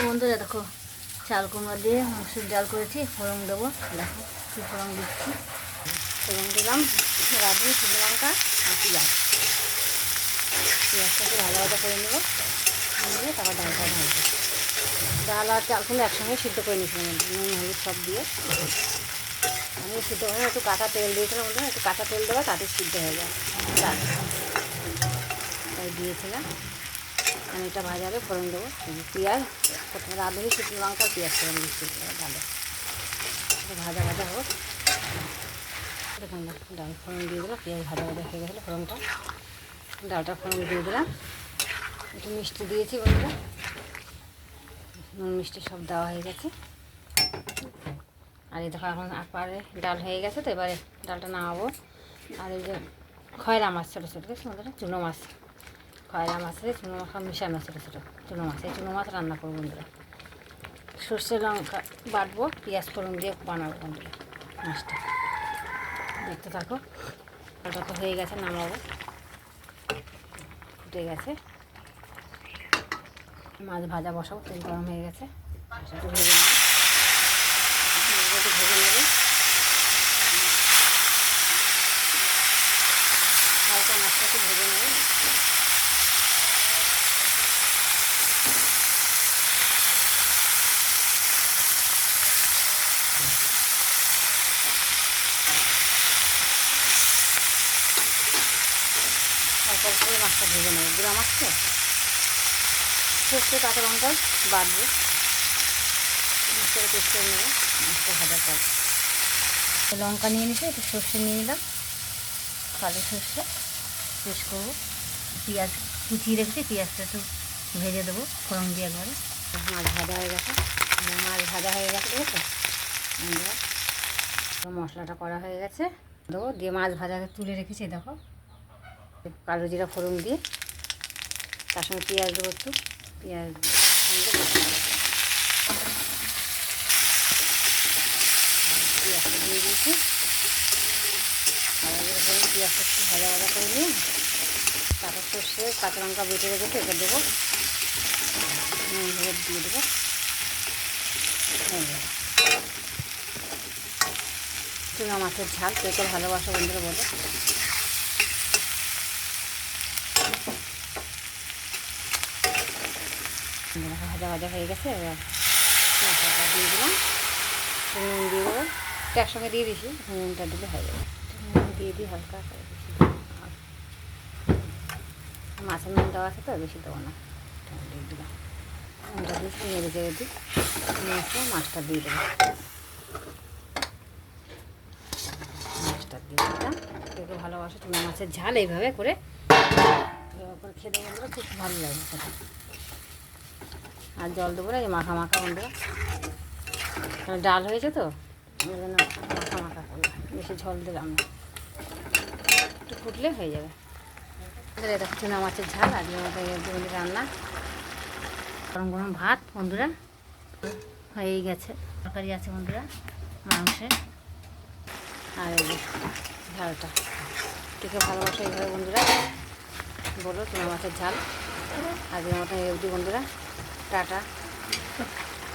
বন্ধুরা দেখো, চাল কুমড়া দিয়ে মসুর ডাল করেছি। ফোড়ন দেবো, দেখো কি ফোড়ন দিচ্ছি। ফোড়ন দিলাম রাঁধুনি, শুকনো লঙ্কা আর পেঁয়াজটাকে ভালো ভাজা করে নেবো, নিয়ে তারপর ডালটা ঢালবো। ডাল আর চাল কুমড়া একসঙ্গে সিদ্ধ করে নিয়েছিলাম, নুন হলুদ সব দিয়ে। আমি সিদ্ধ করে একটু কাঁচা তেল দিয়েছিলাম, বন্ধুরা একটু কাঁচা তেল দেওয়া তাতে সিদ্ধ হয়ে যায় ডাল, তাই দিয়েছিলাম। আমি এটা ভাজাবে ফোড়ন দেবো। পেঁয়াজ প্রথমে রাঁধুনি, শুকনো লঙ্কা পেঁয়াজ ফোড়ন দিচ্ছি ডালে, ভাজা ভাজা হোক। দেখুন ডাল ফোড়ন দিয়ে দিলাম, পেঁয়াজ ভাজা ভাজা হয়ে গেছিলো ফোড়নটা, ডালটা ফোড়ন দিয়ে দিলাম। একটু মিষ্টি দিয়েছি বন্ধুরা, নুন মিষ্টি সব দেওয়া হয়ে গেছে। আর এই দেখো এখন পারে ডাল হয়ে গেছে, তো এবারে ডালটা নামাবো। আর এই যে খয়রা মাছ ছোটো ছোটো দেখছি বন্ধুরা, চুনো মাছ, খয়রা মাছের চুনো মাছ মিশানো ছোটো ছোটো চুনো মাছ, এই চুনো মাছ রান্না করবো বন্ধুরা। সর্ষে লঙ্কা বাটবো, পেঁয়াজ ফোড়ন দিয়ে বানাবো বন্ধুরা মাছটা। দেখতে থাকো, ডালটা তো হয়ে গেছে, নামাবো, ফুটে গেছে। মাছ ভাজা বসাবো, তেল গরম হয়ে গেছে, একটু ভেজে নেবো, একটু ভেজে নেবো হালকা, মাছটা একটু ভেজে নেবো। হালকা করে মাছটা ভেজে নেবো, গুঁড়া মাছ তো, সর্ষে কাঁচা লঙ্কা বাটবো, মাছটা পেস্ট করে নেবো মাছটা ভাজার পর। লঙ্কা নিয়ে নিচ্ছি, একটু সর্ষে নিয়ে নিলাম, কালো সর্ষে পেস্ট করবো। পেঁয়াজ কুচিয়ে রেখেছি, পেঁয়াজটা একটু ভেজে দেবো ফোড়ন দিয়ে একবারে। মাছ ভাজা হয়ে গেছে, দেখেছো বন্ধুরা, মশলাটা করা হয়ে গেছে, দেবো দিয়ে মাছ ভাজা তুলে রেখেছি। দেখো কালো জিরা ফোড়ন দিয়ে, তার সঙ্গে পেঁয়াজ দেবো, একটু পেঁয়াজ পেঁয়াজটা দিয়ে দিয়েছি। পেঁয়াজটা একটু ভাজা ভাজা করে নিয়ে তারপর সর্ষে কাঁচা লঙ্কা বেটে রেখেছি, এটা দেবো, নুন হলুদ দিয়ে দেবো। চুনা মাছের ঝাল কে কে ভালোবাসো বন্ধুরা বলো। ভাজা ভাজা হয়ে গেছে, এবার মশলাটা দিয়ে দিলাম, নুন দিয়ে দেবো, একসঙ্গে দিয়ে দিয়েছি, নুনটা দিলে হয়ে যাবে। নুন দিয়ে দিই হালকা, বেশি মাছের নুন দেওয়া আছে তো, বেশি দেবো না, দিয়ে দিলাম। নুনটা দিয়েছি, নেড়ে চেড়ে দিই, মাছটা দিয়ে দেবো, মাছটা দিয়ে দিলাম। কেউ ভালোবাসো চুনা মাছের ঝাল এইভাবে করে খেতে বন্ধুরা, খুব ভালো লাগে সেটা। আর জল দেবো না, এই মাখা মাখা বন্ধুরা, ডাল হয়েছে তো ওই জন্য মাখা মাখা করবো, বেশি ঝোল দিলাম না, একটু ফুটলে হয়ে যাবে। এটা চুনা মাছের ঝাল আজকের মতো রান্না। গরম গরম ভাত বন্ধুরা হয়েই গেছে, তরকারি আছে বন্ধুরা মাংসের, আর এই যে ঝালটা। থেকে ভালোবাসা এইভাবে বন্ধুরা বলো, চুনা মাছের ঝাল আজকের মতো এই অবধি বন্ধুরা, টাটা।